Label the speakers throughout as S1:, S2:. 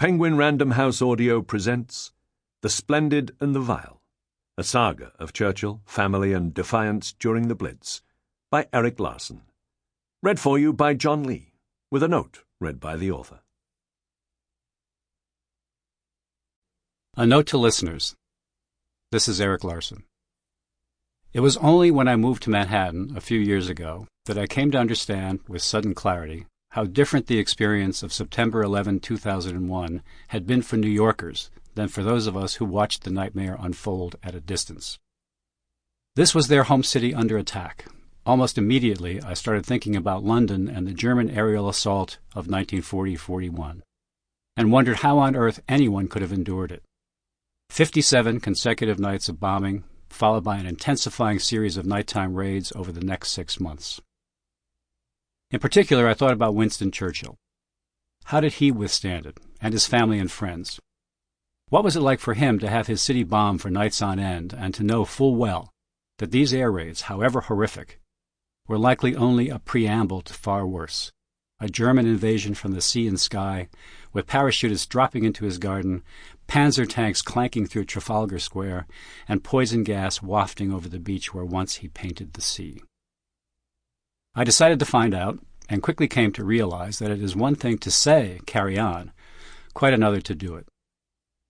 S1: Penguin Random House Audio presents The Splendid and the Vile, a saga of Churchill, family, and defiance during the Blitz, by Erik Larson. Read for you by John Lee, with a note read by the author.
S2: A note to listeners. This is Erik Larson. It was only when I moved to Manhattan a few years ago that I came to understand with sudden clarity how different the experience of September 11, 2001 had been for New Yorkers than for those of us who watched the nightmare unfold at a distance. This was their home city under attack. Almost immediately, I started thinking about London and the German aerial assault of 1940-41, and wondered how on earth anyone could have endured it. 57 consecutive nights of bombing, followed by an intensifying series of nighttime raids over the next 6 months. In particular, I thought about Winston Churchill. How did he withstand it, and his family and friends? What was it like for him to have his city bombed for nights on end, and to know full well that these air raids, however horrific, were likely only a preamble to far worse, a German invasion from the sea and sky, with parachutists dropping into his garden, panzer tanks clanking through Trafalgar Square, and poison gas wafting over the beach where once he painted the sea? I decided to find out, and quickly came to realize that it is one thing to say, "carry on," quite another to do it.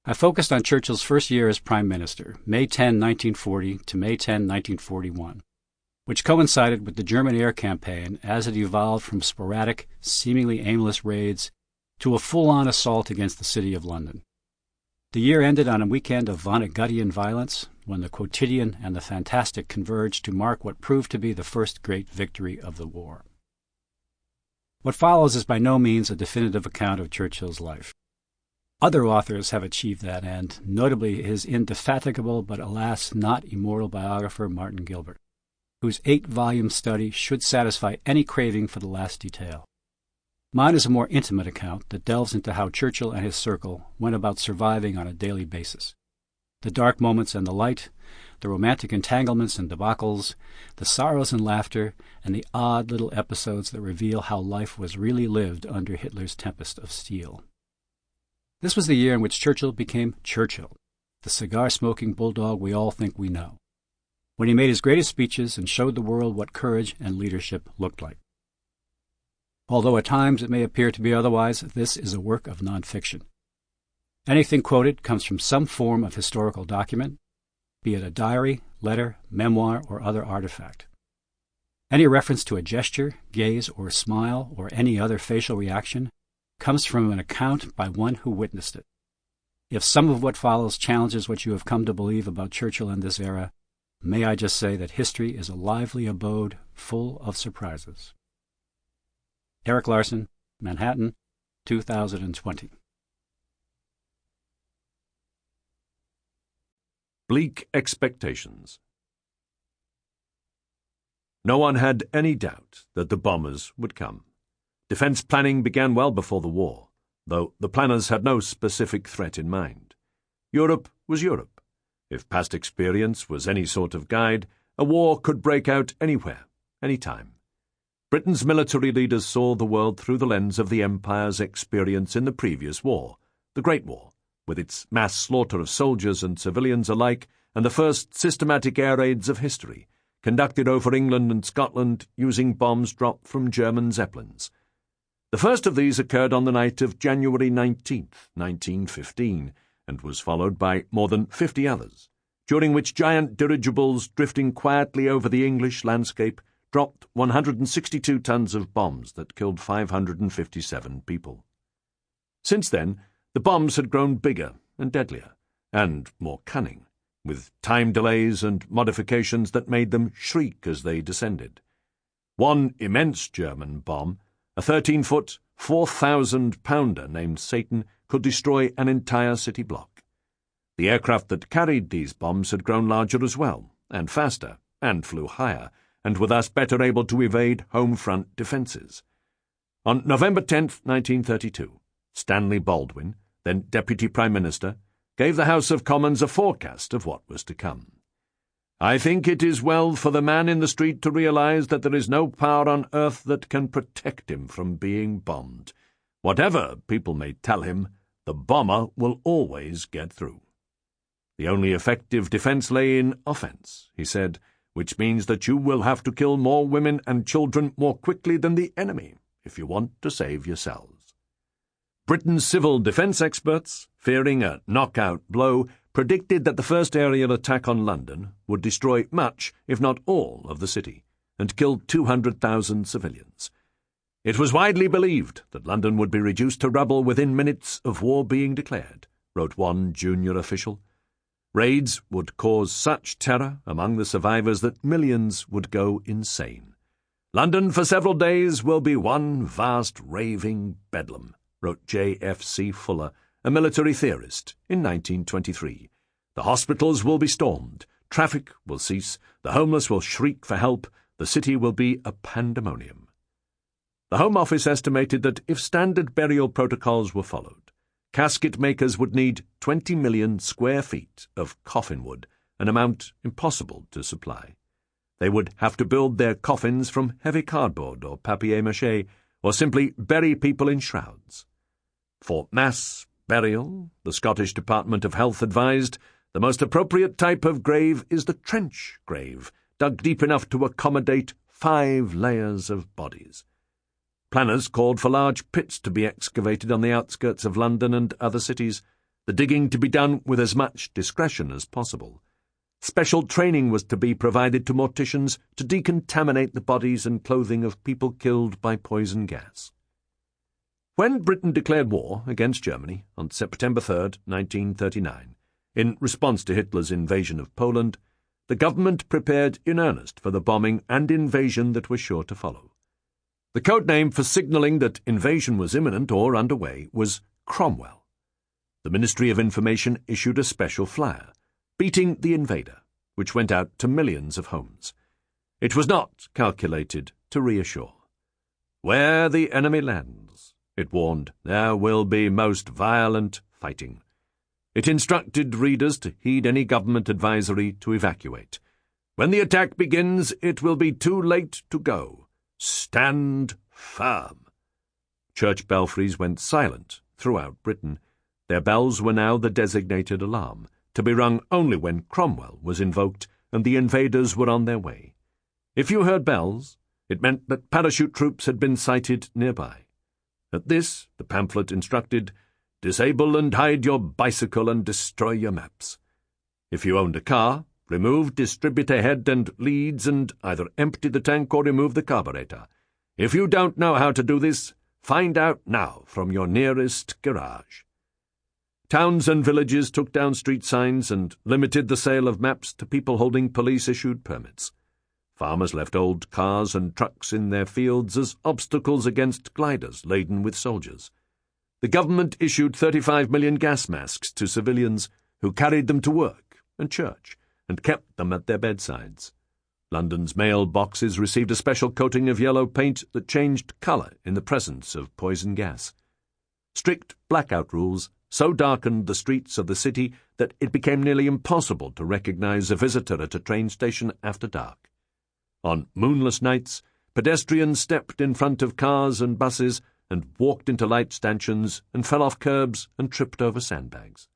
S2: I focused on Churchill's first year as Prime Minister, May 10, 1940 to May 10, 1941, which coincided with the German air campaign as it evolved from sporadic, seemingly aimless raids to a full-on assault against the City of London. The year ended on a weekend of Vonnegutian violence, when the quotidian and the fantastic converged to mark what proved to be the first great victory of the war. What follows is by no means a definitive account of Churchill's life. Other authors have achieved that end, notably his indefatigable but alas not immortal biographer Martin Gilbert, whose 8-volume study should satisfy any craving for the last detail. Mine is a more intimate account that delves into how Churchill and his circle went about surviving on a daily basis. The dark moments and the light, the romantic entanglements and debacles, the sorrows and laughter, and the odd little episodes that reveal how life was really lived under Hitler's tempest of steel. This was the year in which Churchill became Churchill, the cigar-smoking bulldog we all think we know, when he made his greatest speeches and showed the world what courage and leadership looked like. Although at times it may appear to be otherwise, this is a work of nonfiction. Anything quoted comes from some form of historical document, be it a diary, letter, memoir, or other artifact. Any reference to a gesture, gaze, or smile, or any other facial reaction comes from an account by one who witnessed it. If some of what follows challenges what you have come to believe about Churchill in this era, may I just say that history is a lively abode full of surprises. Erik Larson, Manhattan, 2020.
S1: Bleak Expectations. No one had any doubt that the bombers would come. Defense planning began well before the war, though the planners had no specific threat in mind. Europe was Europe. If past experience was any sort of guide, a war could break out anywhere, anytime. Britain's military leaders saw the world through the lens of the Empire's experience in the previous war, the Great War, with its mass slaughter of soldiers and civilians alike, and the first systematic air raids of history, conducted over England and Scotland using bombs dropped from German Zeppelins. The first of these occurred on the night of January 19th, 1915, and was followed by more than 50 others, during which giant dirigibles drifting quietly over the English landscape dropped 162 tons of bombs that killed 557 people. Since then, the bombs had grown bigger and deadlier, and more cunning, with time delays and modifications that made them shriek as they descended. One immense German bomb, a 13-foot, 4,000-pounder named Satan, could destroy an entire city block. The aircraft that carried these bombs had grown larger as well, and faster, and flew higher, and were thus better able to evade home front defences. On November 10, 1932, Stanley Baldwin, then Deputy Prime Minister, gave the House of Commons a forecast of what was to come. "I think it is well for the man in the street to realize that there is no power on earth that can protect him from being bombed. Whatever people may tell him, the bomber will always get through. The only effective defense lay in offense, he said, which means that you will have to kill more women and children more quickly than the enemy if you want to save yourselves. Britain's civil defense experts, fearing a knockout blow, predicted that the first aerial attack on London would destroy much, if not all, of the city, and kill 200,000 civilians. It was widely believed that London would be reduced to rubble within minutes of war being declared, wrote one junior official. Raids would cause such terror among the survivors that millions would go insane. London for several days will be one vast raving bedlam, wrote J.F.C. Fuller, a military theorist, in 1923. The hospitals will be stormed, traffic will cease, the homeless will shriek for help, the city will be a pandemonium. The Home Office estimated that if standard burial protocols were followed, casket makers would need 20 million square feet of coffin wood, an amount impossible to supply. They would have to build their coffins from heavy cardboard or papier-mâché, or simply bury people in shrouds. For mass burial, the Scottish Department of Health advised, the most appropriate type of grave is the trench grave, dug deep enough to accommodate 5 layers of bodies. Planners called for large pits to be excavated on the outskirts of London and other cities, the digging to be done with as much discretion as possible. Special training was to be provided to morticians to decontaminate the bodies and clothing of people killed by poison gas. When Britain declared war against Germany on September 3, 1939, in response to Hitler's invasion of Poland, the government prepared in earnest for the bombing and invasion that was sure to follow. The code name for signalling that invasion was imminent or underway was Cromwell. The Ministry of Information issued a special flyer, beating the invader, which went out to millions of homes. It was not calculated to reassure. Where the enemy lands, it warned, there will be most violent fighting. It instructed readers to heed any government advisory to evacuate. When the attack begins, it will be too late to go. Stand firm. Church belfries went silent throughout Britain. Their bells were now the designated alarm, to be rung only when Cromwell was invoked and the invaders were on their way. If you heard bells, it meant that parachute troops had been sighted nearby. At this, the pamphlet instructed, disable and hide your bicycle and destroy your maps. If you owned a car, remove distributor head and leads and either empty the tank or remove the carburetor. If you don't know how to do this, find out now from your nearest garage. Towns and villages took down street signs and limited the sale of maps to people holding police-issued permits. Farmers left old cars and trucks in their fields as obstacles against gliders laden with soldiers. The government issued 35 million gas masks to civilians who carried them to work and church, and kept them at their bedsides. London's mail boxes received a special coating of yellow paint that changed colour in the presence of poison gas. Strict blackout rules so darkened the streets of the city that it became nearly impossible to recognise a visitor at a train station after dark. On moonless nights, pedestrians stepped in front of cars and buses and walked into light stanchions and fell off curbs and tripped over sandbags.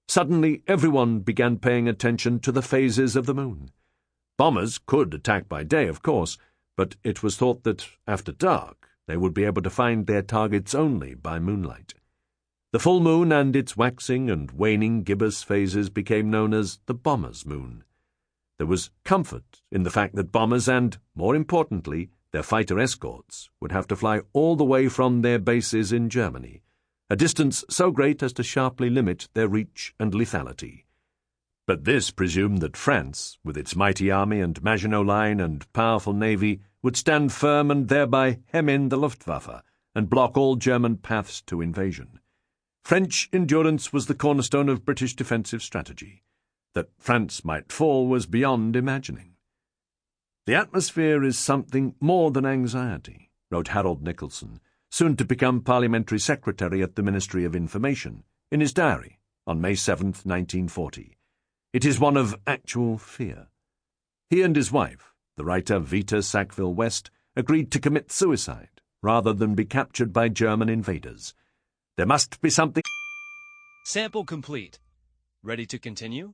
S1: Suddenly, everyone began paying attention to the phases of the moon. Bombers could attack by day, of course, but it was thought that, after dark, they would be able to find their targets only by moonlight. The full moon and its waxing and waning gibbous phases became known as the bomber's moon. There was comfort in the fact that bombers and, more importantly, their fighter escorts would have to fly all the way from their bases in Germany, a distance so great as to sharply limit their reach and lethality. But this presumed that France, with its mighty army and Maginot Line and powerful navy, would stand firm and thereby hem in the Luftwaffe and block all German paths to invasion. French endurance was the cornerstone of British defensive strategy. That France might fall was beyond imagining. The atmosphere is something more than anxiety, wrote Harold Nicholson, soon to become Parliamentary Secretary at the Ministry of Information, in his diary on May 7, 1940. It is one of actual fear. He and his wife, the writer Vita Sackville-West, agreed to commit suicide rather than be captured by German invaders. There must be something.
S3: Sample complete. Ready to continue?